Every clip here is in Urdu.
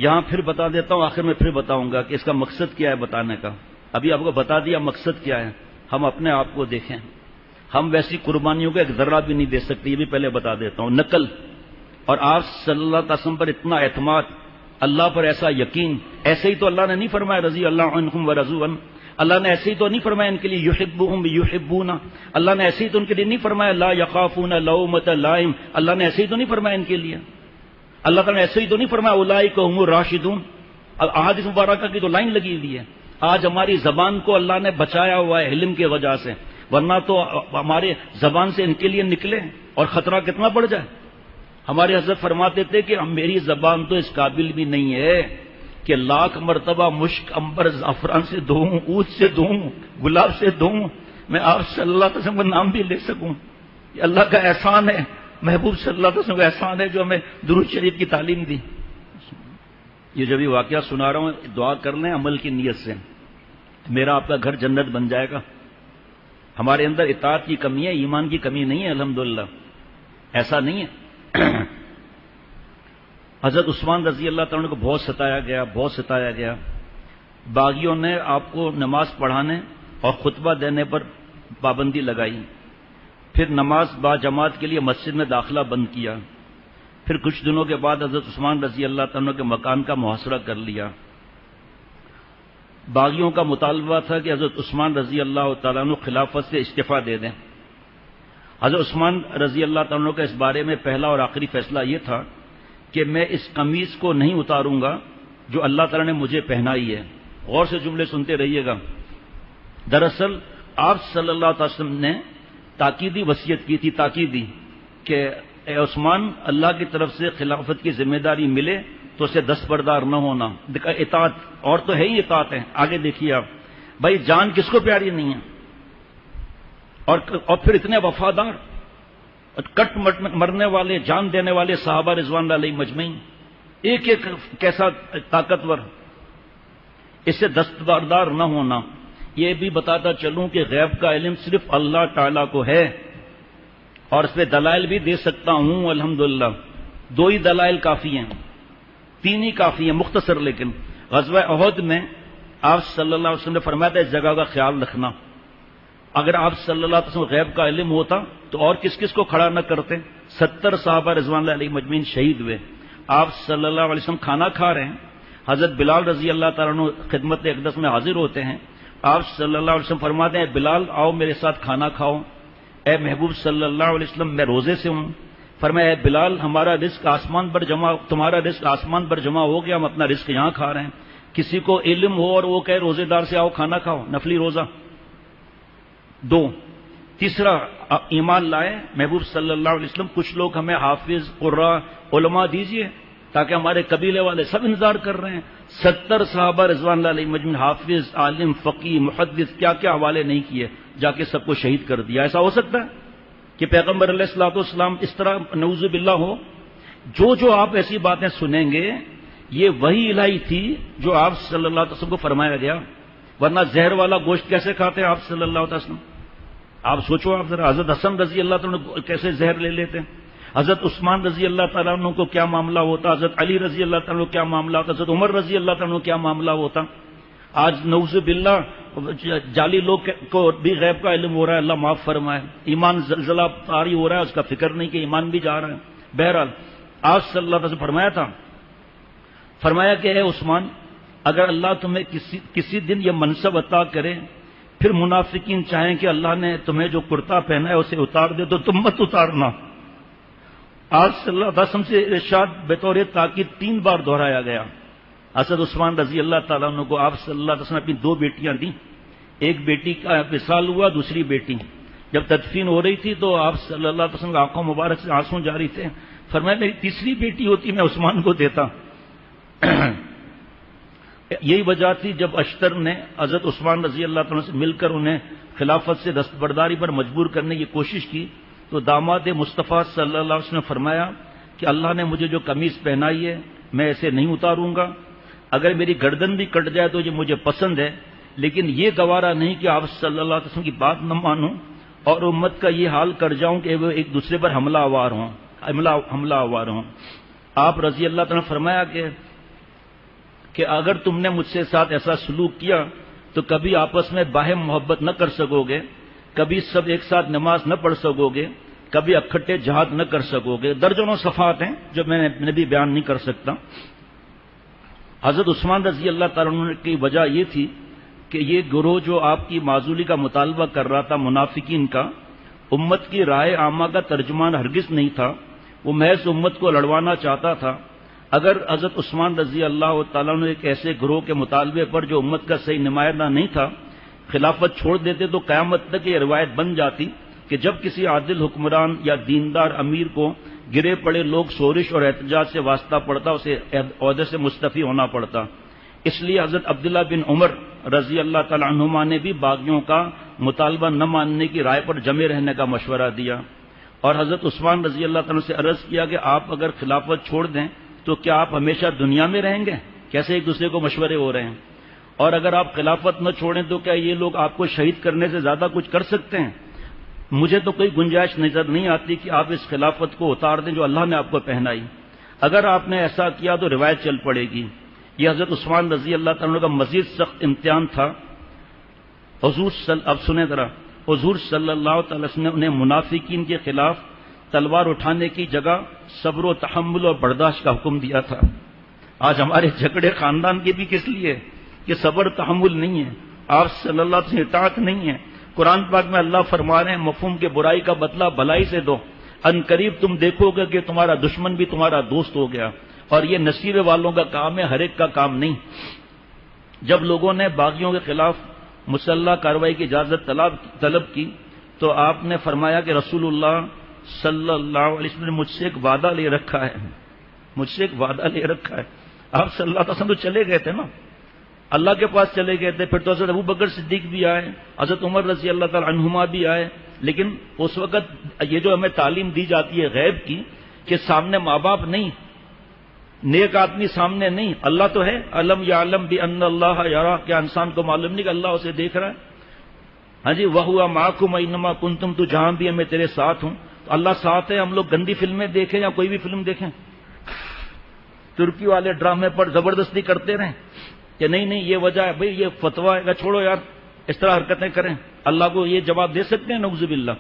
یہاں پھر بتا دیتا ہوں، آخر میں پھر بتاؤں گا کہ اس کا مقصد کیا ہے بتانے کا. ابھی آپ کو بتا دیا مقصد کیا ہے. ہم اپنے آپ کو دیکھیں، ہم ویسی قربانیوں کا ایک ذرہ بھی نہیں دے سکتے، یہ بھی پہلے بتا دیتا ہوں. نقل اور آپ صلی اللہ علیہ وسلم پر اتنا اعتماد، اللہ پر ایسا یقین، ایسے ہی تو اللہ نے نہیں فرمایا رضی اللہ عنہم ورضوا عنہ. اللہ نے ایسے ہی تو نہیں فرمایا ان کے لیے یحبہم یحبونا. اللہ نے ایسے ہی تو ان کے لیے نہیں فرمایا لا یخافون لومۃ لائم. اللہ نے ایسے ہی تو نہیں فرمایا ان کے لیے. اللہ تعالیٰ نے ایسے ہی تو نہیں فرمایا اولئک هم الراشدون. احادیث مبارکہ کی تو لائن لگی ہوئی ہے. آج ہماری زبان کو اللہ نے بچایا ہوا ہے علم کی وجہ سے، ورنہ تو ہمارے زبان سے ان کے لیے نکلے اور خطرہ کتنا بڑھ جائے. ہمارے حضرت فرماتے تھے کہ میری زبان تو اس قابل بھی نہیں ہے کہ 1,00,000 مرتبہ مشک عنبر زعفران سے دھوؤں، عود سے دھوؤں، گلاب سے دھوؤں، میں آپ صلی اللہ علیہ وسلم کا نام بھی لے سکوں. یہ اللہ کا احسان ہے، محبوب صلی اللہ علیہ وسلم کا احسان ہے جو ہمیں درود شریف کی تعلیم دی. یہ جو بھی واقعہ سنا رہا ہوں دعا کر لیں عمل کی نیت سے، میرا آپ کا گھر جنت بن جائے گا. ہمارے اندر اطاعت کی کمی ہے، ایمان کی کمی نہیں ہے الحمدللہ، ایسا نہیں ہے. حضرت عثمان رضی اللہ تعالیٰ کو بہت ستایا گیا. باغیوں نے آپ کو نماز پڑھانے اور خطبہ دینے پر پابندی لگائی، پھر نماز با جماعت کے لیے مسجد میں داخلہ بند کیا. پھر کچھ دنوں کے بعد حضرت عثمان رضی اللہ تعالیٰ کے مکان کا محاصرہ کر لیا. باغیوں کا مطالبہ تھا کہ حضرت عثمان رضی اللہ تعالیٰ عنہ خلافت سے استعفیٰ دے دیں. حضرت عثمان رضی اللہ تعالیٰ کا اس بارے میں پہلا اور آخری فیصلہ یہ تھا کہ میں اس قمیض کو نہیں اتاروں گا جو اللہ تعالیٰ نے مجھے پہنائی ہے. غور سے جملے سنتے رہیے گا. دراصل آپ صلی اللہ علیہ وسلم نے تاکیدی وصیت کی تھی، تاکیدی، کہ اے عثمان اللہ کی طرف سے خلافت کی ذمہ داری ملے تو اسے دستبردار نہ ہونا. اطاعت اور تو ہے ہی اطاعت ہے. آگے دیکھیے آپ، بھائی جان کس کو پیاری نہیں ہے، اور پھر اتنے وفادار، کٹ مرنے والے، جان دینے والے صحابہ رضوان اللہ علیہ مجمعین، ایک ایک کیسا طاقتور. اس سے دستبردار نہ ہونا. یہ بھی بتاتا چلوں کہ غیب کا علم صرف اللہ تعالیٰ کو ہے، اور اس پہ دلائل بھی دے سکتا ہوں الحمدللہ. 2 ہی دلائل کافی ہیں، 3 ہی کافی ہیں مختصر. لیکن غزوہ احد میں آپ صلی اللہ علیہ وسلم نے فرمایا تھا اس جگہ کا خیال رکھنا. اگر آپ صلی اللہ علیہ وسلم غیب کا علم ہوتا تو اور کس کس کو کھڑا نہ کرتے. 70 صحابہ رضوان اللہ علیہ مجمعین شہید ہوئے. آپ صلی اللہ علیہ وسلم کھانا کھا رہے ہیں، حضرت بلال رضی اللہ تعالیٰ عنہ خدمت اقدس میں حاضر ہوتے ہیں. آپ صلی اللہ علیہ وسلم فرماتے ہیں بلال آؤ میرے ساتھ کھانا کھاؤ. اے محبوب صلی اللہ علیہ وسلم میں روزے سے ہوں. فرمایا اے بلال ہمارا رزق آسمان پر جمع، تمہارا رزق آسمان پر جمع ہو گیا، ہم اپنا رزق یہاں کھا رہے ہیں. کسی کو علم ہو اور وہ کہے روزے دار سے آؤ کھانا کھاؤ، نفلی روزہ. 2. تیسرا ایمان لائے محبوب صلی اللہ علیہ وسلم کچھ لوگ ہمیں حافظ، قراء، علماء دیجئے تاکہ ہمارے قبیلے والے سب انتظار کر رہے ہیں. 70 صحابہ رضوان اللہ علیہ مجمعین، حافظ، عالم، فقیہ، محدث، کیا کیا حوالے نہیں کیے، جا کے سب کو شہید کر دیا. ایسا ہو سکتا ہے کہ پیغمبر علیہ الصلوۃ والسلام اس طرح نعوذ باللہ ہو؟ جو آپ ایسی باتیں سنیں گے یہ وحی الہی تھی جو آپ صلی اللہ علیہ وسلم کو فرمایا گیا. ورنہ زہر والا گوشت کیسے کھاتے ہیں آپ صلی اللہ علیہ وسلم؟ آپ سوچو آپ ذرا. حضرت حسن رضی اللہ تعالیٰ عنہ کیسے زہر لے لیتے ہیں، حضرت عثمان رضی اللہ تعالیٰ عنہ کو کیا معاملہ ہوتا، حضرت علی رضی اللہ تعالیٰ عنہ کو کیا معاملہ ہوتا، حضرت عمر رضی اللہ تعالیٰ عنہ کو کیا معاملہ ہوتا. آج نعوذ باللہ جعلی لوگ کو بھی غیب کا علم ہو رہا ہے، اللہ معاف فرمائے. ایمان زلزلہ طاری ہو رہا ہے، اس کا فکر نہیں کہ ایمان بھی جا رہا ہے. بہرحال آج صلی اللہ علیہ وسلم فرمایا کہ اے عثمان اگر اللہ تمہیں کسی دن یہ منصب عطا کرے، پھر منافقین چاہیں کہ اللہ نے تمہیں جو کرتا پہنا ہے اسے اتار دے تو تم مت اتارنا. آج صلی اللہ علیہ وسلم سے ارشاد بطور تاکید 3 بار دہرایا گیا. حضرت عثمان رضی اللہ تعالیٰ عنہ کو آپ صلی اللہ علیہ وسلم نے اپنی 2 بیٹیاں دیں. ایک بیٹی کا وصال ہوا، دوسری بیٹی جب تدفین ہو رہی تھی تو آپ صلی اللہ علیہ وسلم کی آنکھوں مبارک سے آنسو جاری تھے. فرمایا میری تیسری بیٹی ہوتی میں عثمان کو دیتا. یہی وجہ تھی جب اشتر نے حضرت عثمان رضی اللہ تعالیٰ سے مل کر انہیں خلافت سے دستبرداری پر مجبور کرنے کی کوشش کی تو داماد مصطفیٰ صلی اللہ علیہ وسلم نے فرمایا کہ اللہ نے مجھے جو قمیض پہنائی ہے میں اسے نہیں اتاروں گا. اگر میری گردن بھی کٹ جائے تو یہ مجھے پسند ہے، لیکن یہ گوارا نہیں کہ آپ صلی اللہ علیہ وسلم کی بات نہ مانوں اور امت کا یہ حال کر جاؤں کہ وہ ایک دوسرے پر حملہ آور ہوں. آپ رضی اللہ تعالیٰ نے فرمایا کہ کہ اگر تم نے مجھ سے ساتھ ایسا سلوک کیا تو کبھی آپس میں باہم محبت نہ کر سکو گے، کبھی سب ایک ساتھ نماز نہ پڑھ سکو گے، کبھی اکٹھے جہاد نہ کر سکو گے۔ درجنوں صفات ہیں جو میں بھی بیان نہیں کر سکتا۔ حضرت عثمان رضی اللہ تعالیٰ عنہ کی وجہ یہ تھی کہ یہ گروہ جو آپ کی معزولی کا مطالبہ کر رہا تھا منافقین کا، امت کی رائے عامہ کا ترجمان ہرگز نہیں تھا، وہ محض امت کو لڑوانا چاہتا تھا۔ اگر حضرت عثمان رضی اللہ تعالیٰ عنہ ایک ایسے گروہ کے مطالبے پر جو امت کا صحیح نمائندہ نہیں تھا خلافت چھوڑ دیتے تو قیامت تک یہ روایت بن جاتی کہ جب کسی عادل حکمران یا دیندار امیر کو گرے پڑے لوگ شورش اور احتجاج سے واسطہ پڑتا، اسے عہدے سے مستعفی ہونا پڑتا۔ اس لیے حضرت عبداللہ بن عمر رضی اللہ تعالی عنہما نے بھی باغیوں کا مطالبہ نہ ماننے کی رائے پر جمے رہنے کا مشورہ دیا، اور حضرت عثمان رضی اللہ تعالیٰ سے عرض کیا کہ آپ اگر خلافت چھوڑ دیں تو کیا آپ ہمیشہ دنیا میں رہیں گے؟ کیسے ایک دوسرے کو مشورے ہو رہے ہیں۔ اور اگر آپ خلافت نہ چھوڑیں تو کیا یہ لوگ آپ کو شہید کرنے سے زیادہ کچھ کر سکتے ہیں؟ مجھے تو کوئی گنجائش نظر نہیں آتی کہ آپ اس خلافت کو اتار دیں جو اللہ نے آپ کو پہنائی۔ اگر آپ نے ایسا کیا تو روایت چل پڑے گی۔ یہ حضرت عثمان رضی اللہ تعالیٰ کا مزید سخت امتحان تھا۔ اب سنیں ذرا، حضور صلی اللہ تعالی وسلم نے انہیں منافقین کے خلاف تلوار اٹھانے کی جگہ صبر و تحمل اور برداشت کا حکم دیا تھا۔ آج ہمارے جھگڑے خاندان کے بھی کس لیے کہ صبر تحمل نہیں ہے، آپ صلی اللہ سے اطاعت نہیں ہے۔ قرآن پاک میں اللہ فرما رہے ہیں مفہوم کے برائی کا بدلہ بھلائی سے دو، ان قریب تم دیکھو گے کہ تمہارا دشمن بھی تمہارا دوست ہو گیا۔ اور یہ نصیبے والوں کا کام ہے، ہر ایک کا کام نہیں۔ جب لوگوں نے باغیوں کے خلاف مسلح کارروائی کی اجازت طلب کی تو آپ نے فرمایا کہ رسول اللہ صلی اللہ علیہ وسلم نے مجھ سے ایک وعدہ لے رکھا ہے، مجھ سے ایک وعدہ لے رکھا ہے۔ آپ صلی اللہ علیہ وسلم تو چلے گئے تھے نا، اللہ کے پاس چلے گئے تھے، پھر تو حضرت ابوبکر صدیق بھی آئے، حضرت عمر رضی اللہ تعالی عنہما بھی آئے، لیکن اس وقت یہ جو ہمیں تعلیم دی جاتی ہے غیب کی کہ سامنے ماں باپ نہیں، نیک آدمی سامنے نہیں، اللہ تو ہے، علم یعلم بان اللہ یرا، کیا انسان کو معلوم نہیں کہ اللہ اسے دیکھ رہا ہے؟ ہاں جی، وہو معکم اینما کنتم، تو جہاں بھی ہے میں تیرے ساتھ ہوں۔ تو اللہ ساتھ ہے، ہم لوگ گندی فلمیں دیکھیں یا کوئی بھی فلم دیکھیں، ترکی والے ڈرامے پر زبردستی کرتے رہیں کہ نہیں یہ وجہ ہے، بھئی یہ فتویٰ ہے، چھوڑو یار اس طرح حرکتیں کریں، اللہ کو یہ جواب دے سکتے ہیں؟ نعوذ باللہ۔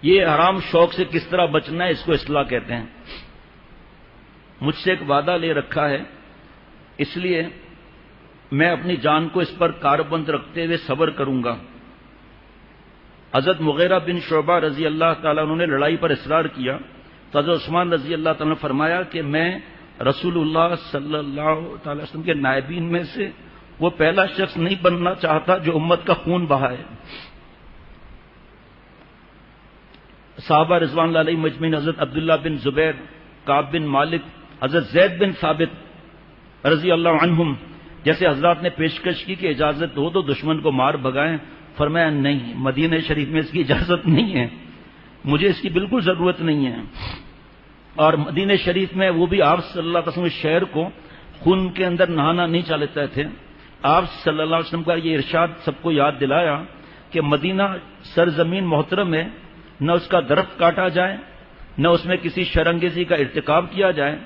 یہ حرام شوق سے کس طرح بچنا ہے، اس کو اصلاح کہتے ہیں۔ مجھ سے ایک وعدہ لے رکھا ہے، اس لیے میں اپنی جان کو اس پر کاربند رکھتے ہوئے صبر کروں گا۔ حضرت مغیرہ بن شعبہ رضی اللہ تعالیٰ عنہ نے لڑائی پر اصرار کیا تو حضرت عثمان رضی اللہ تعالیٰ نے فرمایا کہ میں رسول اللہ صلی اللہ تعالی وسلم کے نائبین میں سے وہ پہلا شخص نہیں بننا چاہتا جو امت کا خون بہائے۔ صحابہ رضوان اللہ علیہ مجمعین، حضرت عبداللہ بن زبیر، کعب بن مالک، حضرت زید بن ثابت رضی اللہ عنہم جیسے حضرات نے پیشکش کی کہ اجازت ہو تو دشمن کو مار بھگائیں، فرمایا نہیں، مدینہ شریف میں اس کی اجازت نہیں ہے، مجھے اس کی بالکل ضرورت نہیں ہے۔ اور مدینہ شریف میں وہ بھی آپ صلی اللہ علیہ وسلم شہر کو خون کے اندر نہانا نہیں چاہتے تھے۔ آپ صلی اللہ علیہ وسلم کا یہ ارشاد سب کو یاد دلایا کہ مدینہ سرزمین محترم ہے، نہ اس کا درخت کاٹا جائے، نہ اس میں کسی شرانگیزی کا ارتکاب کیا جائے،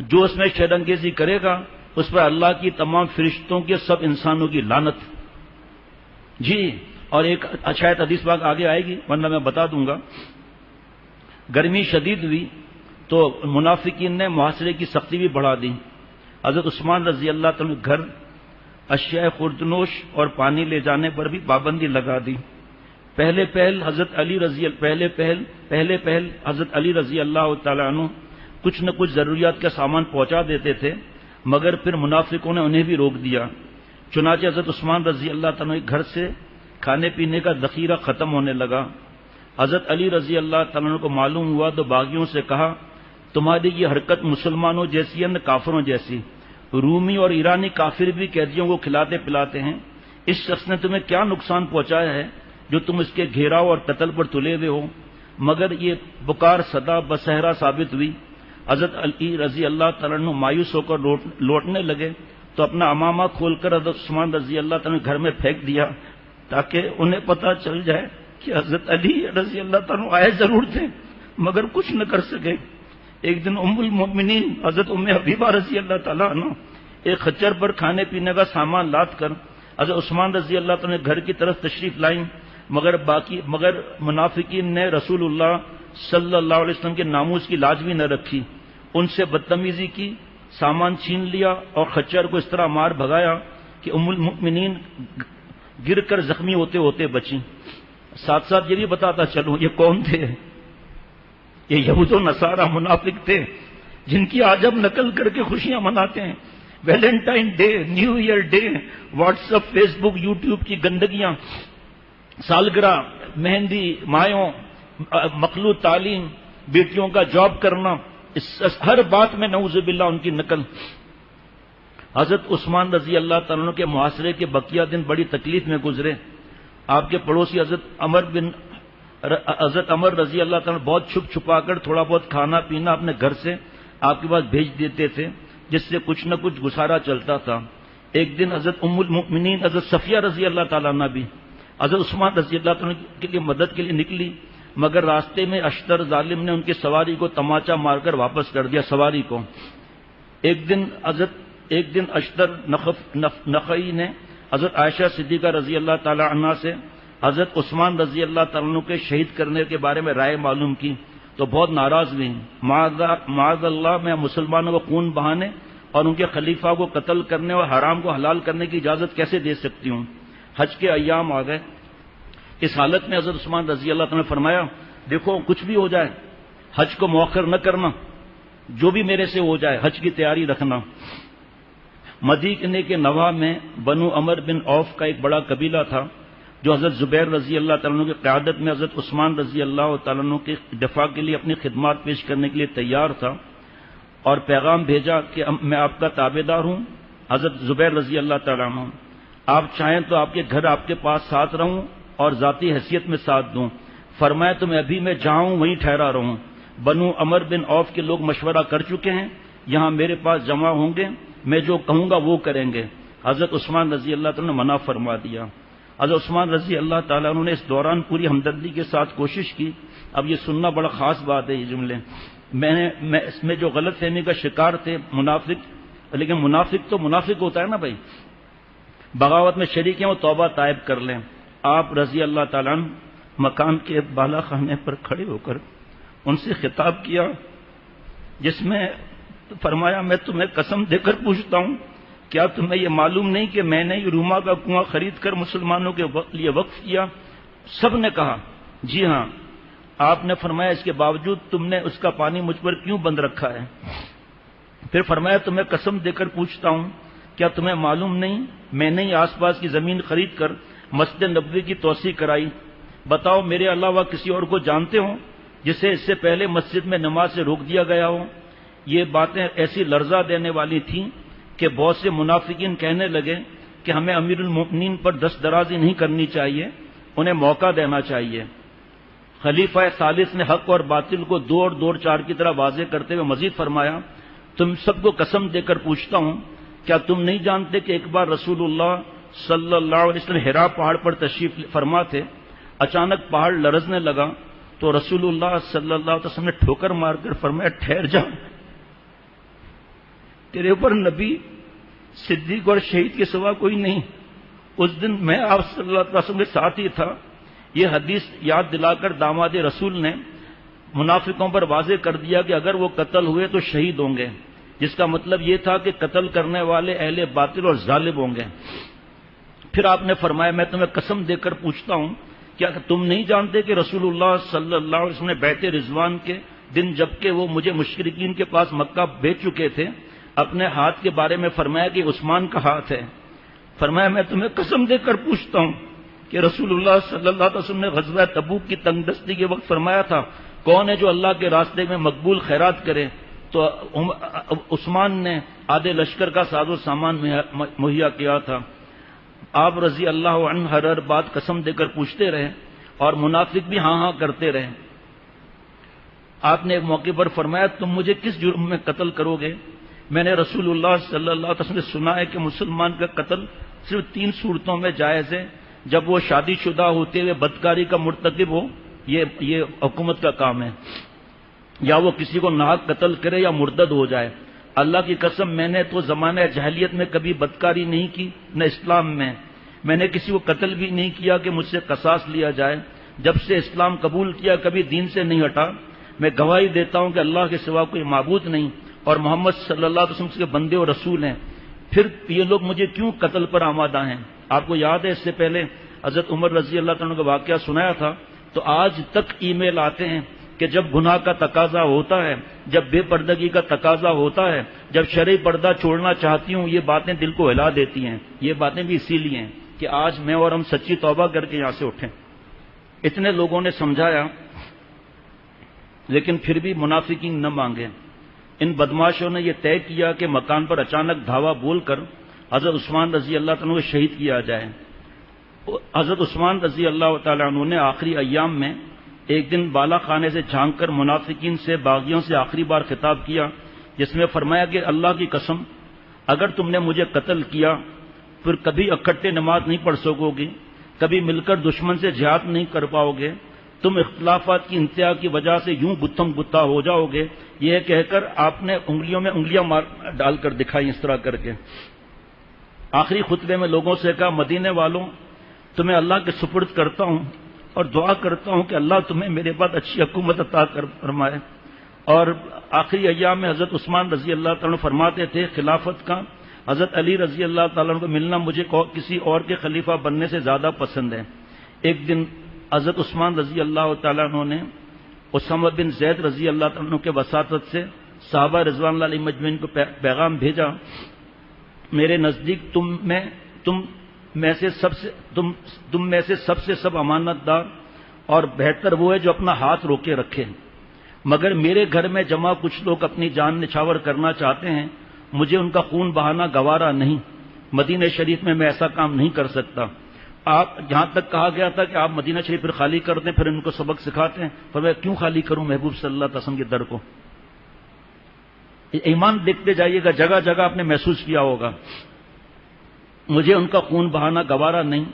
جو اس میں شرانگیزی کرے گا اس پر اللہ کی تمام فرشتوں کے سب انسانوں کی لعنت۔ جی، اور ایک شاید حدیث پاک آگے آئے گی ورنہ میں بتا دوں گا۔ گرمی شدید ہوئی تو منافقین نے محاصرے کی سختی بھی بڑھا دی۔ حضرت عثمان رضی اللہ تعالیٰ نے گھر، اشیاء خوردنوش اور پانی لے جانے پر بھی پابندی لگا دی۔ پہلے پہل حضرت علی رضی اللہ تعالیٰ عنہ کچھ نہ کچھ ضروریات کا سامان پہنچا دیتے تھے، مگر پھر منافقوں نے انہیں بھی روک دیا۔ چنانچہ حضرت عثمان رضی اللہ تعالیٰ کے گھر سے کھانے پینے کا ذخیرہ ختم ہونے لگا۔ حضرت علی رضی اللہ تعالیٰ کو معلوم ہوا تو باغیوں سے کہا، تمہاری یہ حرکت مسلمانوں جیسی ہے نہ کافروں جیسی؟ رومی اور ایرانی کافر بھی قیدیوں کو کھلاتے پلاتے ہیں، اس شخص نے تمہیں کیا نقصان پہنچایا ہے جو تم اس کے گھیراؤ اور قتل پر تلے ہوئے ہو؟ مگر یہ پکار صدا بصہرا ثابت ہوئی۔ حضرت علی رضی اللہ تعالیٰ عنہ مایوس ہو کر لوٹنے لگے تو اپنا امامہ کھول کر حضرت عثمان رضی اللہ تعالیٰ نے گھر میں پھینک دیا تاکہ انہیں پتہ چل جائے کہ حضرت علی رضی اللہ تعالیٰ آئے ضرور تھے مگر کچھ نہ کر سکے۔ ایک دن ام المؤمنین حضرت ام حبیبہ رضی اللہ تعالیٰ عنہ ایک خچر پر کھانے پینے کا سامان لاد کر حضرت عثمان رضی اللہ تعالیٰ نے گھر کی طرف تشریف لائیں، مگر منافقین نے رسول اللہ صلی اللہ علیہ وسلم کے ناموس کی لاج بھی نہ رکھی، ان سے بدتمیزی کی، سامان چھین لیا اور خچر کو اس طرح مار بھگایا کہ ام المؤمنین گر کر زخمی ہوتے ہوتے بچیں۔ ساتھ ساتھ یہ بھی بتاتا چلوں یہ کون تھے، یہ یہود و نصارہ منافق تھے جن کی آج ہم نقل کر کے خوشیاں مناتے ہیں۔ Valentine Day, New Year Day, WhatsApp, Facebook, YouTube کی گندگیاں، سالگرہ، مہندی، مایوں، مخلوط تعلیم، بیٹیوں کا جاب کرنا، ہر بات میں نعوذ باللہ ان کی نقل۔ حضرت عثمان رضی اللہ تعالیٰ عنہ کے محاصرے کے بقیہ دن بڑی تکلیف میں گزرے۔ آپ کے پڑوسی حضرت عمر رضی اللہ تعالیٰ بہت چھپ چھپا کر تھوڑا بہت کھانا پینا اپنے گھر سے آپ کے پاس بھیج دیتے تھے، جس سے کچھ نہ کچھ گزارا چلتا تھا۔ ایک دن حضرت ام المؤمنین حضرت صفیہ رضی اللہ تعالیٰ عنہ بھی حضرت عثمان رضی اللہ تعالیٰ کے لیے مدد کے لیے نکلی، مگر راستے میں اشتر ظالم نے ان کی سواری کو تماچا مار کر واپس کر دیا سواری کو۔ ایک دن اشتر نخعی نے حضرت عائشہ صدیقہ رضی اللہ تعالی عنہ سے حضرت عثمان رضی اللہ تعالیٰ عنہ کے شہید کرنے کے بارے میں رائے معلوم کی تو بہت ناراض ہوئی۔ معاذ اللہ، میں مسلمانوں کو خون بہانے اور ان کے خلیفہ کو قتل کرنے اور حرام کو حلال کرنے کی اجازت کیسے دے سکتی ہوں؟ حج کے ایام آ گئے۔ اس حالت میں حضرت عثمان رضی اللہ تعالیٰ نے فرمایا، دیکھو کچھ بھی ہو جائے حج کو مؤخر نہ کرنا، جو بھی میرے سے ہو جائے حج کی تیاری رکھنا۔ مدینے کے نواح میں بنو عمر بن عوف کا ایک بڑا قبیلہ تھا جو حضرت زبیر رضی اللہ تعالیٰ عنہ کی قیادت میں حضرت عثمان رضی اللہ تعالیٰ عنہ کے دفاع کے لیے اپنی خدمات پیش کرنے کے لیے تیار تھا، اور پیغام بھیجا کہ میں آپ کا تابع دار ہوں حضرت زبیر رضی اللہ تعالیٰ عنہ، آپ چاہیں تو آپ کے گھر آپ کے پاس ساتھ رہوں اور ذاتی حیثیت میں ساتھ دوں۔ فرمایا تو میں ابھی میں جہاں ہوں وہیں ٹھہرا رہوں، بنو عمر بن عوف کے لوگ مشورہ کر چکے ہیں، یہاں میرے پاس جمع ہوں گے، میں جو کہوں گا وہ کریں گے۔ حضرت عثمان رضی اللہ تعالیٰ نے منع فرما دیا۔ حضرت عثمان رضی اللہ تعالیٰ عنہ نے اس دوران پوری ہمدردی کے ساتھ کوشش کی۔ اب یہ سننا بڑا خاص بات ہے، یہ جملے میں اس میں جو غلط فہمی کا شکار تھے منافق، لیکن منافق تو منافق ہوتا ہے نا بھائی، بغاوت میں شریک ہیں وہ توبہ طائب کر لیں۔ آپ رضی اللہ تعالیٰ عنہ مکان کے بالا خانے پر کھڑے ہو کر ان سے خطاب کیا، جس میں فرمایا، میں تمہیں قسم دے کر پوچھتا ہوں، کیا تمہیں یہ معلوم نہیں کہ میں نے یہ روما کا کنواں خرید کر مسلمانوں کے لیے وقف کیا؟ سب نے کہا جی ہاں۔ آپ نے فرمایا، اس کے باوجود تم نے اس کا پانی مجھ پر کیوں بند رکھا ہے؟ پھر فرمایا، تمہیں قسم دے کر پوچھتا ہوں، کیا تمہیں معلوم نہیں میں نے آس پاس کی زمین خرید کر مسجد نبوی کی توسیع کرائی؟ بتاؤ میرے علاوہ کسی اور کو جانتے ہو جسے اس سے پہلے مسجد میں نماز سے روک دیا گیا ہو؟ یہ باتیں ایسی لرزہ دینے والی تھیں کہ بہت سے منافقین کہنے لگے کہ ہمیں امیر المؤمنین پر دست درازی نہیں کرنی چاہیے، انہیں موقع دینا چاہیے۔ خلیفہ ثالث نے حق اور باطل کو دو اور دو چار کی طرح واضح کرتے ہوئے مزید فرمایا، تم سب کو قسم دے کر پوچھتا ہوں، کیا تم نہیں جانتے کہ ایک بار رسول اللہ صلی اللہ علیہ وسلم حرا پہاڑ پر تشریف فرما تھے، اچانک پہاڑ لرزنے لگا تو رسول اللہ صلی اللہ علیہ وسلم نے ٹھوکر مار کر فرمایا، ٹھہر جا، تیرے اوپر نبی، صدیق اور شہید کے سوا کوئی نہیں۔ اس دن میں آپ صلی اللہ علیہ وسلم کے ساتھ ہی تھا۔ یہ حدیث یاد دلا کر داماد رسول نے منافقوں پر واضح کر دیا کہ اگر وہ قتل ہوئے تو شہید ہوں گے، جس کا مطلب یہ تھا کہ قتل کرنے والے اہل باطل اور ظالم ہوں گے۔ پھر آپ نے فرمایا، میں تمہیں قسم دے کر پوچھتا ہوں، کیا تم نہیں جانتے کہ رسول اللہ صلی اللہ علیہ وسلم نے بیعت رضوان کے دن جبکہ وہ مجھے مشرکین کے پاس مکہ بھیج چکے تھے، اپنے ہاتھ کے بارے میں فرمایا کہ عثمان کا ہاتھ ہے؟ فرمایا، میں تمہیں قسم دے کر پوچھتا ہوں کہ رسول اللہ صلی اللہ علیہ وسلم نے غزوہ تبوک کی تنگ دستی کے وقت فرمایا تھا، کون ہے جو اللہ کے راستے میں مقبول خیرات کرے؟ تو عثمان نے آدھے لشکر کا ساز و سامان مہیا کیا تھا۔ آپ رضی اللہ عنہ ہر بات قسم دے کر پوچھتے رہے اور منافق بھی ہاں ہاں کرتے رہے۔ آپ نے ایک موقع پر فرمایا، تم مجھے کس جرم میں قتل کرو گے؟ میں نے رسول اللہ صلی اللہ علیہ وسلم سے سنا ہے کہ مسلمان کا قتل صرف 3 صورتوں میں جائز ہے، جب وہ شادی شدہ ہوتے ہوئے بدکاری کا مرتکب ہو، یہ حکومت کا کام ہے، یا وہ کسی کو ناحق قتل کرے یا مرتد ہو جائے۔ اللہ کی قسم میں نے تو زمانہ جاہلیت میں کبھی بدکاری نہیں کی، نہ اسلام میں نے کسی کو قتل بھی نہیں کیا کہ مجھ سے قصاص لیا جائے۔ جب سے اسلام قبول کیا کبھی دین سے نہیں ہٹا۔ میں گواہی دیتا ہوں کہ اللہ کے سوا کوئی معبود نہیں اور محمد صلی اللہ علیہ وسلم کے بندے اور رسول ہیں۔ پھر یہ لوگ مجھے کیوں قتل پر آمادہ ہیں؟ آپ کو یاد ہے اس سے پہلے حضرت عمر رضی اللہ تعالیٰ کا واقعہ سنایا تھا، تو آج تک ای میل آتے ہیں کہ جب گناہ کا تقاضا ہوتا ہے، جب بے پردگی کا تقاضا ہوتا ہے، جب شرعی پردہ چھوڑنا چاہتی ہوں، یہ باتیں دل کو ہلا دیتی ہیں۔ یہ باتیں بھی اسی لیے ہیں کہ آج میں اور ہم سچی توبہ کر کے یہاں سے اٹھیں۔ اتنے لوگوں نے سمجھایا لیکن پھر بھی منافقین نہ مانگے۔ ان بدماشوں نے یہ طے کیا کہ مکان پر اچانک دھاوا بول کر حضرت عثمان رضی اللہ تعالیٰ کو شہید کیا جائے۔ حضرت عثمان رضی اللہ تعالیٰ عنہ نے آخری ایام میں ایک دن بالا خانے سے جھانک کر منافقین سے، باغیوں سے آخری بار خطاب کیا، جس میں فرمایا کہ اللہ کی قسم اگر تم نے مجھے قتل کیا پھر کبھی اکٹھے نماز نہیں پڑھ سکو گے، کبھی مل کر دشمن سے جہاد نہیں کر پاؤ گے، تم اختلافات کی انتہا کی وجہ سے یوں گتھم گتھا ہو جاؤ گے۔ یہ کہہ کر آپ نے انگلیوں میں انگلیاں ڈال کر دکھائی اس طرح کر کے۔ آخری خطبے میں لوگوں سے کہا، مدینے والوں تمہیں اللہ کے سپرد کرتا ہوں اور دعا کرتا ہوں کہ اللہ تمہیں میرے بعد اچھی حکومت عطا فرمائے۔ اور آخری ایام میں حضرت عثمان رضی اللہ تعالیٰ فرماتے تھے، خلافت کا حضرت علی رضی اللہ تعالیٰ کو ملنا مجھے کسی اور کے خلیفہ بننے سے زیادہ پسند ہے۔ ایک دن حضرت عثمان رضی اللہ تعالیٰ عنہ نے اسامہ بن زید رضی اللہ تعالیٰ عنہ کے وساطت سے صحابہ رضوان اللہ علیہ مجمعین کو پیغام بھیجا، میرے نزدیک تم میں سے سب سے امانت دار اور بہتر وہ ہے جو اپنا ہاتھ روکے رکھے، مگر میرے گھر میں جمع کچھ لوگ اپنی جان نچھاور کرنا چاہتے ہیں، مجھے ان کا خون بہانا گوارا نہیں، مدینہ شریف میں ایسا کام نہیں کر سکتا۔ آپ جہاں تک کہا گیا تھا کہ آپ مدینہ شریف پھر خالی کر دیں، پھر ان کو سبق سکھاتے ہیں، پر میں کیوں خالی کروں محبوب صلی اللہ علیہ وسلم کے در کو؟ ایمان دیکھتے جائیے گا، جگہ جگہ آپ نے محسوس کیا ہوگا، مجھے ان کا خون بہانا گوارا نہیں۔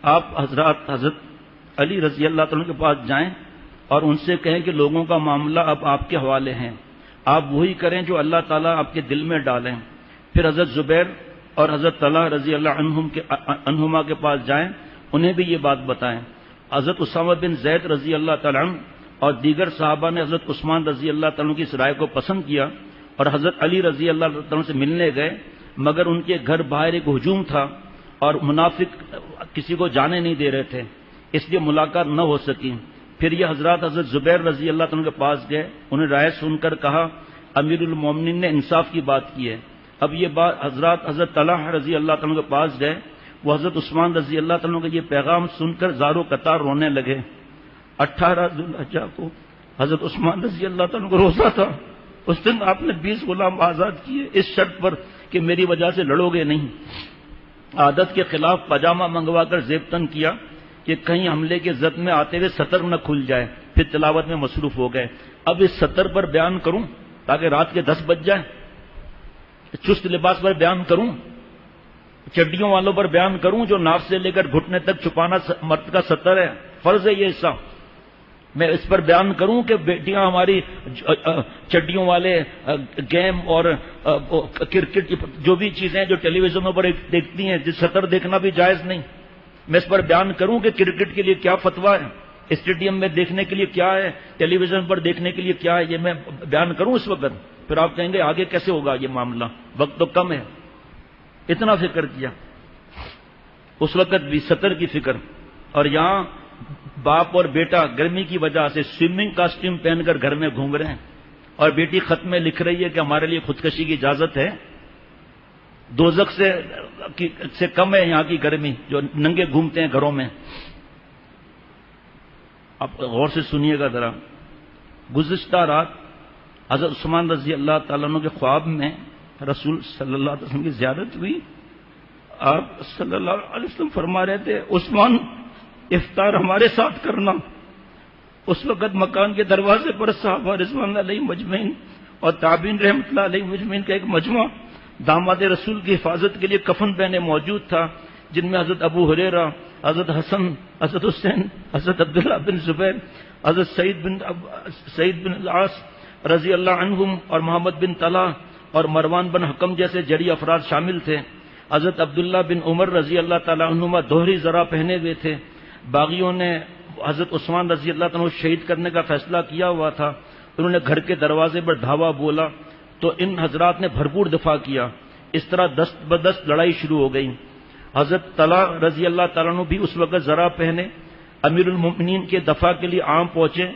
آپ حضرت علی رضی اللہ تعالیٰ کے پاس جائیں اور ان سے کہیں کہ لوگوں کا معاملہ اب آپ کے حوالے ہیں، آپ وہی کریں جو اللہ تعالیٰ آپ کے دل میں ڈالیں۔ پھر حضرت زبیر اور حضرت طلحہ رضی اللہ عنہما کے پاس جائیں، انہیں بھی یہ بات بتائیں۔ حضرت اسامہ بن زید رضی اللہ تعالیٰ عنہ اور دیگر صحابہ نے حضرت عثمان رضی اللہ تعالیٰ کی اس رائے کو پسند کیا اور حضرت علی رضی اللہ تعالیٰ سے ملنے گئے، مگر ان کے گھر باہر ایک ہجوم تھا اور منافق کسی کو جانے نہیں دے رہے تھے، اس لیے ملاقات نہ ہو سکی۔ پھر یہ حضرات حضرت زبیر رضی اللہ تعالیٰ کے پاس گئے، انہیں رائے سن کر کہا امیر المومنین نے انصاف کی بات کی ہے۔ اب یہ بات حضرت طلحہ رضی اللہ تعالیٰ کے پاس گئے، وہ حضرت عثمان رضی اللہ تعالیٰ کا یہ پیغام سن کر زار و قطار رونے لگے۔ 18 ذوالحجہ کو حضرت عثمان رضی اللہ تعالیٰ کو روزہ تھا، اس دن آپ نے 20 غلام آزاد کیے اس شرط پر کہ میری وجہ سے لڑو گے نہیں۔ عادت کے خلاف پاجامہ منگوا کر زیبتن کیا کہ کہیں حملے کے زد میں آتے ہوئے سطر نہ کھل جائے، پھر تلاوت میں مصروف ہو گئے۔ اب اس سطر پر بیان کروں تاکہ رات کے 10 بج جائیں، چست لباس پر بیان کروں، چڈیوں والوں پر بیان کروں جو ناف سے لے کر گھٹنے تک چھپانا مرد کا سطر ہے، فرض ہے یہ حصہ، میں اس پر بیان کروں کہ بیٹیاں ہماری چڈیوں والے گیم اور کرکٹ جو بھی چیزیں جو ٹیلی ویژنوں پر دیکھتی ہیں، جس سطر دیکھنا بھی جائز نہیں، میں اس پر بیان کروں کہ کرکٹ کے لیے کیا فتویٰ ہے، اسٹیڈیم میں دیکھنے کے لیے کیا ہے، ٹیلی ویژن پر دیکھنے کے لیے کیا ہے، یہ میں بیان کروں اس وقت؟ پھر آپ کہیں گے آگے کیسے ہوگا یہ معاملہ، وقت تو کم ہے۔ اتنا فکر کیا اس وقت بھی، سطر کی فکر۔ اور یہاں باپ اور بیٹا گرمی کی وجہ سے سوئمنگ کاسٹیوم پہن کر گھر میں گھوم رہے ہیں، اور بیٹی خط میں لکھ رہی ہے کہ ہمارے لیے خودکشی کی اجازت ہے۔ دوزخ سے کم ہے یہاں کی گرمی، جو ننگے گھومتے ہیں گھروں میں۔ آپ غور سے سنیے گا ذرا۔ گزشتہ رات حضرت عثمان رضی اللہ تعالیٰ عنہ کے خواب میں رسول صلی اللہ علیہ وسلم کی زیارت ہوئی۔ آپ صلی اللہ علیہ وسلم فرما رہے تھے عثمان افطار ہمارے ساتھ کرنا۔ اس وقت مکان کے دروازے پر صحابہ رضوان علیہ مجمعین اور تابعین رحمۃ اللہ علیہ مجمعین کا ایک مجموعہ داماد رسول کی حفاظت کے لیے کفن پہنے موجود تھا، جن میں حضرت ابو ہریرہ، حضرت حسن، حضرت حسین، حضرت عبداللہ بن زبیر، حضرت سعید بن العاص رضی اللہ عنہم اور محمد بن طلحہ اور مروان بن حکم جیسے جری افراد شامل تھے۔ حضرت عبداللہ بن عمر رضی اللہ تعالیٰ عنہما دوہری ذرا پہنے ہوئے تھے۔ باغیوں نے حضرت عثمان رضی اللہ تعالیٰ عنہ شہید کرنے کا فیصلہ کیا ہوا تھا۔ انہوں نے گھر کے دروازے پر دھاوا بولا تو ان حضرات نے بھرپور دفاع کیا۔ اس طرح دست بدست لڑائی شروع ہو گئی۔ حضرت طلحہ رضی اللہ تعالیٰ عنہ بھی اس وقت ذرا پہنے امیر المؤمنین کے دفاع کے لیے عام پہنچے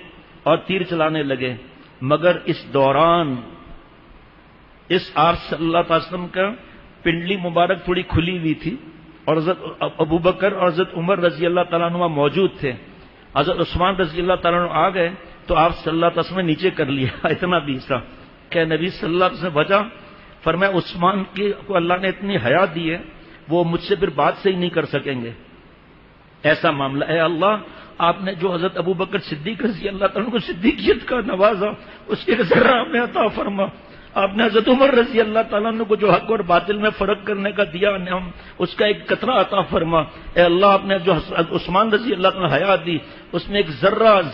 اور تیر چلانے لگے، مگر اس دوران اس آپ صلی اللہ علیہ وسلم کا پنڈلی مبارک تھوڑی کھلی ہوئی تھی اور حضرت ابوبکر اور حضرت عمر رضی اللہ تعالیٰ عنہ موجود تھے۔ حضرت عثمان رضی اللہ تعالیٰ عنہ آ گئے تو آپ صلی اللہ علیہ وسلم نے نیچے کر لیا، اتنا بھی حصہ کہ نبی صلی اللہ علیہ وسلم بچا۔ فرمایا عثمان کو اللہ نے اتنی حیا دی ہے وہ مجھ سے پھر بات سے ہی نہیں کر سکیں گے، ایسا معاملہ۔ اے اللہ، آپ نے جو حضرت ابوبکر صدیق رضی اللہ تعالیٰ کو صدیقیت کا نوازا، اس کے ذرا ہمیں عطا فرما۔ آپ نے حضرت عمر رضی اللہ تعالیٰ عنہ کو جو حق اور باطل میں فرق کرنے کا دیا ہم اس کا ایک قطرہ عطا فرما۔ اے اللہ، آپ نے جو عثمان رضی اللہ تعالیٰ حیات دی اس میں ایک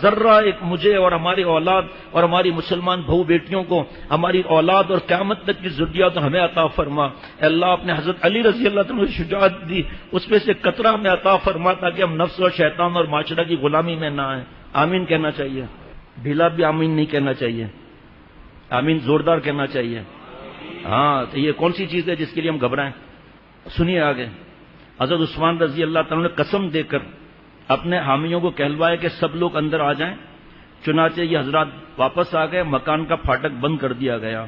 ذرہ ایک مجھے اور ہماری اولاد اور ہماری مسلمان بہو بیٹیوں کو، ہماری اولاد اور قیامت تک کی ذریات ہمیں عطا فرما۔ اے اللہ، آپ نے حضرت علی رضی اللہ تعالیٰ کو شجاعت دی، اس میں سے قطرہ ہمیں عطا فرما تاکہ ہم نفس اور شیطان اور معاشرہ کی غلامی میں نہ آئیں۔ آمین کہنا چاہیے، ڈھیلا بھی آمین نہیں کہنا چاہیے، آمین زوردار کہنا چاہیے۔ ہاں، تو یہ کون سی چیز ہے جس کے لیے ہم گھبرائیں؟ سنیے آگے۔ حضرت عثمان رضی اللہ تعالیٰ نے قسم دے کر اپنے حامیوں کو کہلوایا کہ سب لوگ اندر آ جائیں۔ چنانچہ یہ حضرات واپس آ گئے، مکان کا پھاٹک بند کر دیا گیا۔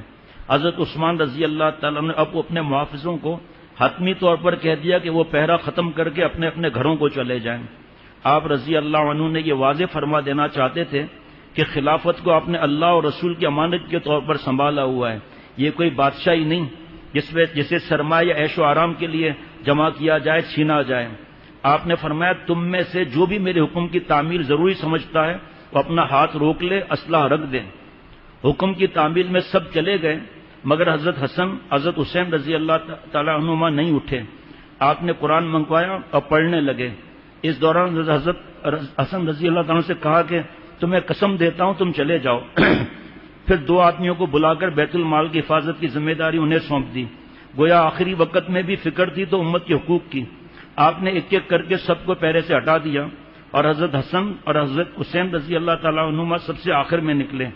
حضرت عثمان رضی اللہ تعالیٰ نے اب اپنے محافظوں کو حتمی طور پر کہہ دیا کہ وہ پہرا ختم کر کے اپنے اپنے گھروں کو چلے جائیں۔ آپ رضی اللہ عنہ نے یہ واضح فرما دینا چاہتے تھے کہ خلافت کو آپ نے اللہ اور رسول کی امانت کے طور پر سنبھالا ہوا ہے، یہ کوئی بادشاہی نہیں جسے سرمایہ عیش و آرام کے لیے جمع کیا جائے، چھینا جائے۔ آپ نے فرمایا تم میں سے جو بھی میرے حکم کی تعمیل ضروری سمجھتا ہے وہ اپنا ہاتھ روک لے، اسلحہ رکھ دے۔ حکم کی تعمیل میں سب چلے گئے مگر حضرت حسن حضرت حسین رضی اللہ تعالی عنہما نہیں اٹھے۔ آپ نے قرآن منگوایا اور پڑھنے لگے۔ اس دوران حضرت حسن رضی اللہ تعالیٰ سے کہا کہ تمہیں قسم دیتا ہوں تم چلے جاؤ۔ پھر دو آدمیوں کو بلا کر بیت المال کی حفاظت کی ذمہ داری انہیں سونپ دی۔ گویا آخری وقت میں بھی فکر تھی تو امت کے حقوق کی۔ آپ نے ایک ایک کر کے سب کو پہرے سے ہٹا دیا اور حضرت حسن اور حضرت حسین رضی اللہ تعالیٰ عنہما سب سے آخر میں نکلے۔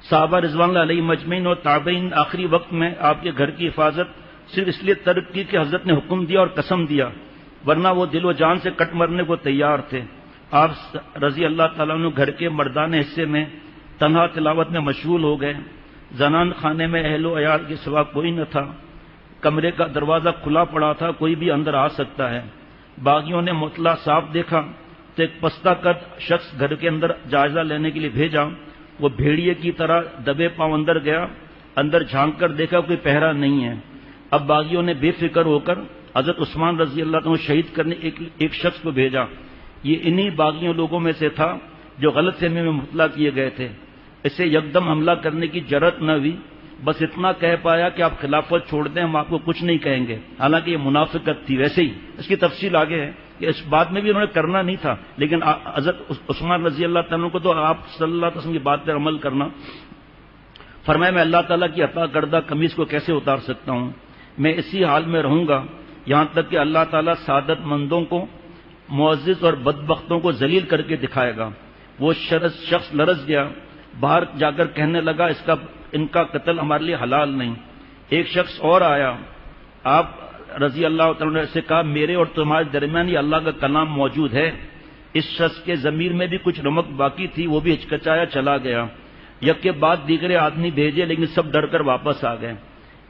صحابہ رضوان اللہ علیہ مجمعین اور تابعین آخری وقت میں آپ کے گھر کی حفاظت صرف اس لیے ترک کی کہ حضرت نے حکم دیا اور قسم دیا، ورنہ وہ دل و جان سے کٹ مرنے کو تیار تھے۔ آپ رضی اللہ تعالیٰ عنہ گھر کے مردانہ حصے میں تنہا تلاوت میں مشغول ہو گئے۔ زنان خانے میں اہل و عیال کے سوا کوئی نہ تھا۔ کمرے کا دروازہ کھلا پڑا تھا، کوئی بھی اندر آ سکتا ہے۔ باغیوں نے مطلع صاف دیکھا تو ایک پستہ قد شخص گھر کے اندر جائزہ لینے کے لیے بھیجا۔ وہ بھیڑیے کی طرح دبے پاؤں اندر گیا، اندر جھانک کر دیکھا کوئی پہرا نہیں ہے۔ اب باغیوں نے بے فکر ہو کر حضرت عثمان رضی اللہ عنہ شہید کرنے ایک شخص کو بھیجا۔ یہ انہی باغیوں لوگوں میں سے تھا جو غلط فہمی میں مبتلا کیے گئے تھے۔ اسے یکدم حملہ کرنے کی جرأت نہ ہوئی، بس اتنا کہہ پایا کہ آپ خلافت چھوڑ دیں، ہم آپ کو کچھ نہیں کہیں گے۔ حالانکہ یہ منافقت تھی۔ ویسے ہی اس کی تفصیل آگے ہے کہ اس بات میں بھی انہوں نے کرنا نہیں تھا، لیکن حضرت عثمان رضی اللہ تعالیٰ کو تو آپ صلی اللہ علیہ وسلم کی بات پر عمل کرنا۔ فرمایا میں اللہ تعالیٰ کی عطا کردہ قمیص کو کیسے اتار سکتا ہوں؟ میں اسی حال میں رہوں گا یہاں تک کہ اللہ تعالیٰ سعادت مندوں کو معزز اور بدبختوں کو ذلیل کر کے دکھائے گا۔ وہ شخص لرز گیا، باہر جا کر کہنے لگا ان کا قتل ہمارے لیے حلال نہیں۔ ایک شخص اور آیا، آپ رضی اللہ تعالیٰ نے سے کہا میرے اور تمہارے درمیان یہ اللہ کا کلام موجود ہے۔ اس شخص کے ضمیر میں بھی کچھ رمق باقی تھی، وہ بھی ہچکچایا چلا گیا۔ یک کے بعد دیگرے آدمی بھیجے لیکن سب ڈر کر واپس آ گئے۔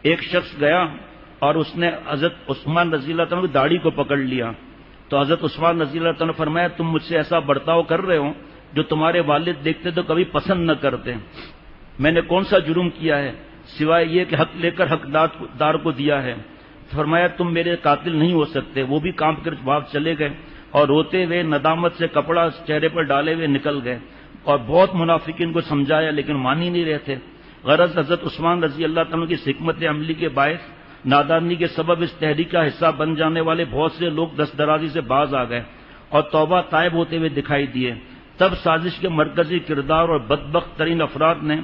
ایک شخص گیا اور اس نے حضرت عثمان رضی اللہ تعالیٰ کی داڑھی کو پکڑ لیا تو حضرت عثمان رضی اللہ تعالیٰ نے فرمایا تم مجھ سے ایسا برتاؤ کر رہے ہو جو تمہارے والد دیکھتے تو کبھی پسند نہ کرتے۔ میں نے کون سا جرم کیا ہے سوائے یہ کہ حق لے کر حقدار کو دیا ہے؟ فرمایا تم میرے قاتل نہیں ہو سکتے۔ وہ بھی کانپ کر باہر چلے گئے اور روتے ہوئے ندامت سے کپڑا چہرے پر ڈالے ہوئے نکل گئے اور بہت منافقین کو سمجھایا لیکن مان ہی نہیں رہے تھے۔ غرض حضرت عثمان رضی اللہ تعالیٰ کی حکمت عملی کے باعث نادانی کے سبب اس تحریک کا حصہ بن جانے والے بہت سے لوگ دست درازی سے باز آ گئے اور توبہ طائب ہوتے ہوئے دکھائی دیے۔ تب سازش کے مرکزی کردار اور بدبخت ترین افراد نے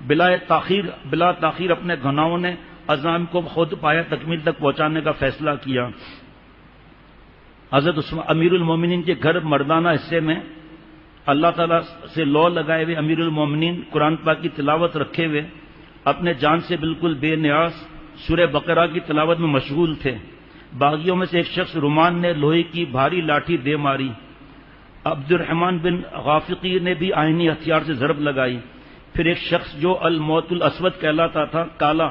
بلا تاخیر اپنے گناہوں نے عزائم کو خود پایا تکمیل تک پہنچانے کا فیصلہ کیا۔ حضرت امیر المومنین کے گھر مردانہ حصے میں اللہ تعالیٰ سے لو لگائے ہوئے امیر المومنین قرآن پاک کی تلاوت رکھے ہوئے اپنے جان سے بالکل بے نیاز سورہ بقرہ کی تلاوت میں مشغول تھے۔ باغیوں میں سے ایک شخص رومان نے لوہے کی بھاری لاٹھی دے ماری۔ عبد الرحمن بن غافقی نے بھی آئینی ہتھیار سے ضرب لگائی۔ پھر ایک شخص جو الموت الاسود کہلاتا تھا، کالا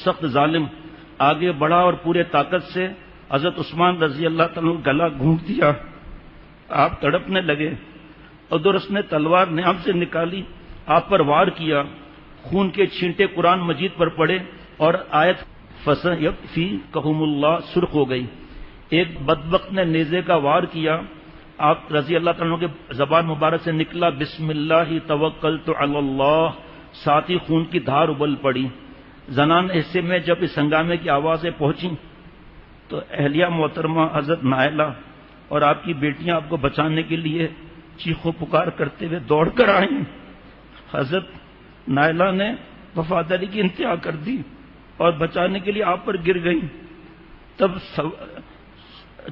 سخت ظالم، آگے بڑھا اور پورے طاقت سے حضرت عثمان رضی اللہ تعالیٰ عنہ گلا گھونٹ دیا۔ آپ تڑپنے لگے۔ ادھر اس نے تلوار نیام سے نکالی، آپ پر وار کیا۔ خون کے چھینٹے قرآن مجید پر پڑے اور آیت فَسَيَكْفِيكَهُمُ اللَّهُ سرخ ہو گئی۔ ایک بدبخت نے نیزے کا وار کیا، آپ رضی اللہ تعالیٰ کے زبان مبارک سے نکلا بسم اللہ توکلت علی اللہ، ساتھ ہی خون کی دھار ابل پڑی۔ زنان حصے میں جب اس ہنگامے کی آوازیں پہنچی تو اہلیہ محترمہ حضرت نائلہ اور آپ کی بیٹیاں آپ کو بچانے کے لیے چیخو پکار کرتے ہوئے دوڑ کر آئیں۔ حضرت نائلہ نے وفاداری کی انتہا کر دی اور بچانے کے لیے آپ پر گر گئیں۔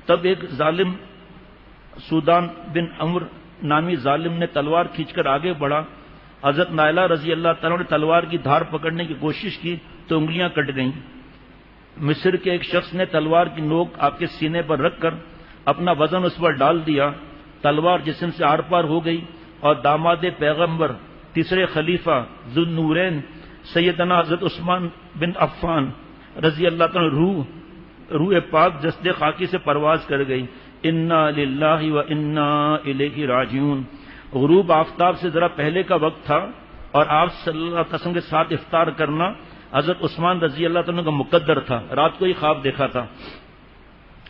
تب ایک ظالم سودان بن عمر نامی ظالم نے تلوار کھینچ کر آگے بڑھا۔ حضرت نائلہ رضی اللہ تعالیٰ نے تلوار کی دھار پکڑنے کی کوشش کی تو انگلیاں کٹ گئیں۔ مصر کے ایک شخص نے تلوار کی نوک آپ کے سینے پر رکھ کر اپنا وزن اس پر ڈال دیا، تلوار جسم سے آر پار ہو گئی اور داماد پیغمبر تیسرے خلیفہ ذو النورین سیدنا حضرت عثمان بن عفان رضی اللہ تعالیٰ روح پاک جسد خاکی سے پرواز کر گئی۔ انا للہ و انا الیہ راجعون۔ غروب آفتاب سے ذرا پہلے کا وقت تھا اور آپ صلی اللہ علیہ وسلم کے ساتھ افطار کرنا حضرت عثمان رضی اللہ تعالیٰ کا مقدر تھا، رات کو ہی خواب دیکھا تھا۔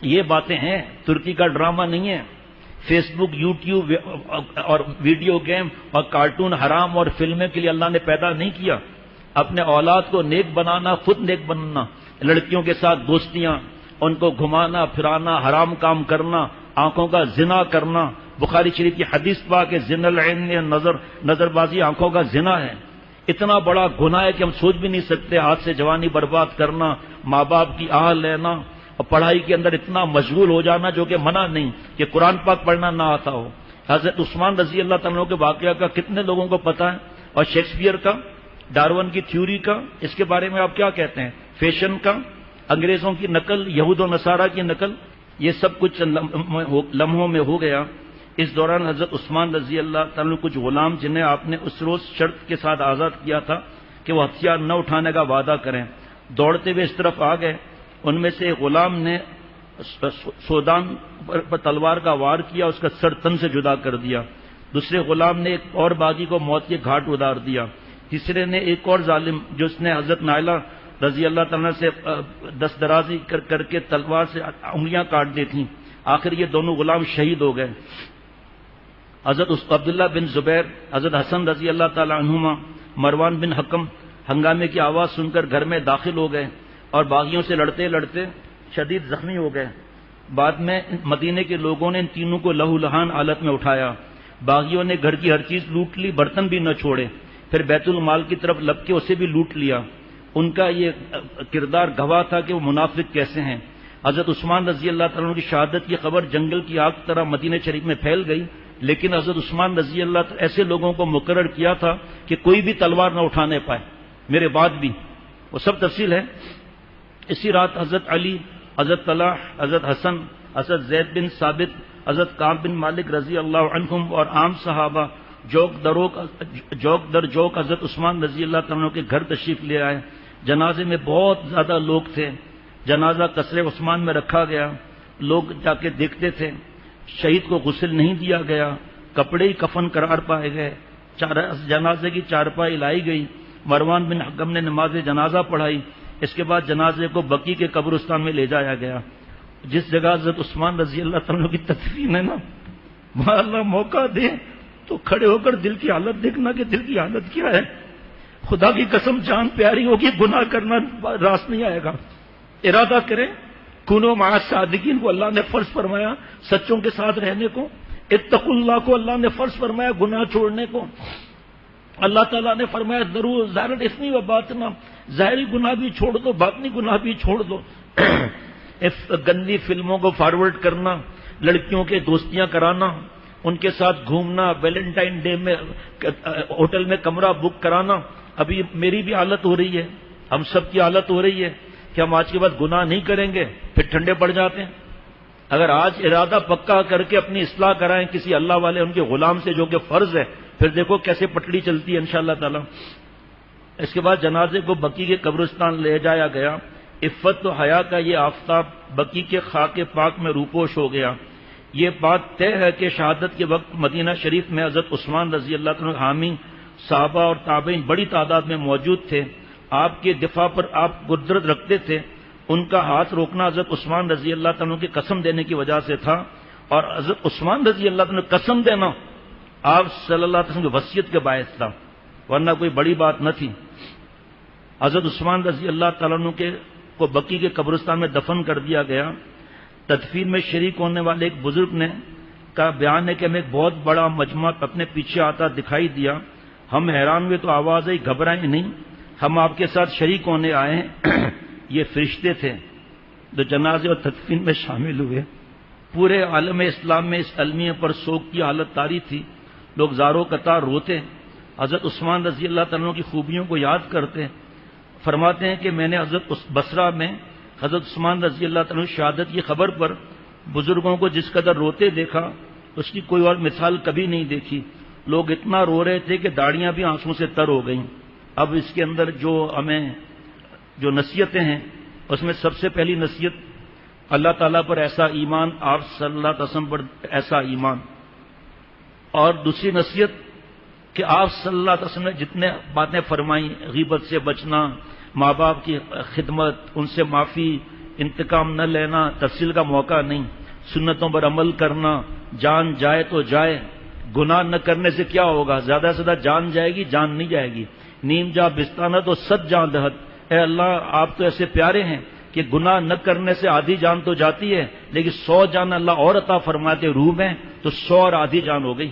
یہ باتیں ہیں، ترکی کا ڈرامہ نہیں ہے۔ فیس بک، یوٹیوب اور ویڈیو گیم اور کارٹون حرام اور فلمیں کے لیے اللہ نے پیدا نہیں کیا۔ اپنے اولاد کو نیک بنانا، خود نیک بننا، لڑکیوں کے ساتھ دوستیاں، ان کو گھمانا پھرانا، حرام کام کرنا، آنکھوں کا زنا کرنا۔ بخاری شریف کی حدیث پاک کہ زنا العین نظر بازی آنکھوں کا زنا ہے۔ اتنا بڑا گناہ ہے کہ ہم سوچ بھی نہیں سکتے۔ ہاتھ سے جوانی برباد کرنا، ماں باپ کی آہ لینا اور پڑھائی کے اندر اتنا مشغول ہو جانا جو کہ منع نہیں کہ قرآن پاک پڑھنا نہ آتا ہو۔ حضرت عثمان رضی اللہ تعالیٰ کے واقعہ کا کتنے لوگوں کو پتہ ہے؟ اور شیکسپیئر کا، ڈارون کی تھیوری کا، اس کے بارے میں آپ کیا کہتے ہیں؟ فیشن کا، انگریزوں کی نقل، یہود و نصارہ کی نقل، یہ سب کچھ لمحوں میں ہو گیا۔ اس دوران حضرت عثمان رضی اللہ تعالیٰ کچھ غلام جنہیں آپ نے اس روز شرط کے ساتھ آزاد کیا تھا کہ وہ ہتھیار نہ اٹھانے کا وعدہ کریں، دوڑتے ہوئے اس طرف آ گئے۔ ان میں سے ایک غلام نے سودان پر تلوار کا وار کیا، اس کا سر تن سے جدا کر دیا۔ دوسرے غلام نے ایک اور باغی کو موت کے گھاٹ اتار دیا۔ تیسرے نے ایک اور ظالم جو اس نے حضرت نائلہ رضی اللہ تعالیٰ سے دست درازی کر کے تلوار سے انگلیاں کاٹ دی تھیں۔ آخر یہ دونوں غلام شہید ہو گئے۔ حضرت عبداللہ بن زبیر، حضرت حسن رضی اللہ تعالیٰ عنہما، مروان بن حکم ہنگامے کی آواز سن کر گھر میں داخل ہو گئے اور باغیوں سے لڑتے لڑتے شدید زخمی ہو گئے۔ بعد میں مدینے کے لوگوں نے ان تینوں کو لہو لہان حالت میں اٹھایا۔ باغیوں نے گھر کی ہر چیز لوٹ لی، برتن بھی نہ چھوڑے، پھر بیت المال کی طرف لپ کے اسے بھی لوٹ لیا۔ ان کا یہ کردار گواہ تھا کہ وہ منافق کیسے ہیں۔ حضرت عثمان رضی اللہ تعالیٰ کی شہادت کی خبر جنگل کی آگ طرح مدینہ شریف میں پھیل گئی، لیکن حضرت عثمان رضی اللہ تعالیٰ ایسے لوگوں کو مقرر کیا تھا کہ کوئی بھی تلوار نہ اٹھانے پائے، میرے بعد بھی، وہ سب تفصیل ہے۔ اسی رات حضرت علی، حضرت طلحہ، حضرت حسن، حضرت زید بن ثابت، حضرت کعب بن مالک رضی اللہ عنہم اور عام صحابہ جوک در جوک حضرت عثمان رضی اللہ تعالیٰ کے گھر تشریف لے آئے۔ جنازے میں بہت زیادہ لوگ تھے۔ جنازہ قصر عثمان میں رکھا گیا، لوگ جا کے دیکھتے تھے۔ شہید کو غسل نہیں دیا گیا، کپڑے ہی کفن قرار پائے گئے۔ جنازے کی چارپائی لائی گئی، مروان بن حکم نے نماز جنازہ پڑھائی۔ اس کے بعد جنازے کو بقی کے قبرستان میں لے جایا گیا۔ جس جگہ حضرت عثمان رضی اللہ تعالیٰ کی تدفین ہے نا، وہاں اللہ موقع دے تو کھڑے ہو کر دل کی حالت دیکھنا کہ دل کی حالت کیا ہے۔ خدا کی قسم جان پیاری ہوگی، گناہ کرنا راست نہیں آئے گا۔ ارادہ کریں، کنو مع الصادقین کو اللہ نے فرض فرمایا سچوں کے ساتھ رہنے کو، اتقوا اللہ کو اللہ نے فرض فرمایا گناہ چھوڑنے کو۔ اللہ تعالیٰ نے فرمایا ضرور ظاہر اسمی و باطنا، ظاہری گناہ بھی چھوڑ دو، باطنی گناہ بھی چھوڑ دو۔ گندی فلموں کو فارورڈ کرنا، لڑکیوں کے دوستیاں کرانا، ان کے ساتھ گھومنا، ویلنٹائن ڈے میں ہوٹل میں کمرہ بک کرانا، ابھی میری بھی حالت ہو رہی ہے، ہم سب کی حالت ہو رہی ہے کہ ہم آج کے بعد گناہ نہیں کریں گے، پھر ٹھنڈے پڑ جاتے ہیں۔ اگر آج ارادہ پکا کر کے اپنی اصلاح کرائیں کسی اللہ والے ان کے غلام سے، جو کہ فرض ہے، پھر دیکھو کیسے پٹڑی چلتی ہے انشاءاللہ تعالی۔ اس کے بعد جنازے کو بقی کے قبرستان لے جایا گیا۔ عفت و حیا کا یہ آفتاب بقی کے خاک پاک میں روپوش ہو گیا۔ یہ بات طے ہے کہ شہادت کے وقت مدینہ شریف میں حضرت عثمان رضی اللہ عنہ حامی صحابہ اور تابعین بڑی تعداد میں موجود تھے۔ آپ کے دفاع پر آپ قدرت رکھتے تھے۔ ان کا ہاتھ روکنا حضرت عثمان رضی اللہ عنہ کی قسم دینے کی وجہ سے تھا، اور حضرت عثمان رضی اللہ عنہ قسم دینا آپ صلی اللہ علیہ وسلم کی وصیت کے باعث تھا، ورنہ کوئی بڑی بات نہ تھی۔ حضرت عثمان رضی اللہ تعالیٰ عنہ کو بقی کے قبرستان میں دفن کر دیا گیا۔ تدفین میں شریک ہونے والے ایک بزرگ نے کا بیان ہے کہ ہمیں ایک بہت بڑا مجمع اپنے پیچھے آتا دکھائی دیا۔ ہم حیران ہوئے تو آواز آئی، گھبرائیں نہیں، ہم آپ کے ساتھ شریک ہونے آئے ہیں۔ یہ فرشتے تھے جو جنازے اور تدفین میں شامل ہوئے۔ پورے عالم اسلام میں اس المیہ پر سوگ کی حالت طاری تھی، لوگ زاروں قطار روتے، حضرت عثمان رضی اللہ تعالیٰ کی خوبیوں کو یاد کرتے۔ فرماتے ہیں کہ میں نے حضرت بصرہ میں حضرت عثمان رضی اللہ تعالیٰ شہادت کی خبر پر بزرگوں کو جس قدر روتے دیکھا، اس کی کوئی اور مثال کبھی نہیں دیکھی۔ لوگ اتنا رو رہے تھے کہ داڑیاں بھی آنسوں سے تر ہو گئیں۔ اب اس کے اندر جو نصیحتیں ہیں، اس میں سب سے پہلی نصیحت اللہ تعالیٰ پر ایسا ایمان، آپ صلی اللہ علیہ وسلم پر ایسا ایمان، اور دوسری نصیحت کہ آپ صلی اللہ علیہ وسلم نے جتنے باتیں فرمائیں، غیبت سے بچنا، ماں باپ کی خدمت، ان سے معافی، انتقام نہ لینا، تفصیل کا موقع نہیں، سنتوں پر عمل کرنا، جان جائے تو جائے، گناہ نہ کرنے سے کیا ہوگا، زیادہ سے زیادہ جان جائے گی، جان نہیں جائے گی، نیم جا بستانہ تو 100 جان دہت۔ اے اللہ آپ تو ایسے پیارے ہیں کہ گناہ نہ کرنے سے آدھی جان تو جاتی ہے، لیکن 100 جان اللہ اور عطا فرماتے روح میں، تو 100 اور آدھی جان ہو گئی۔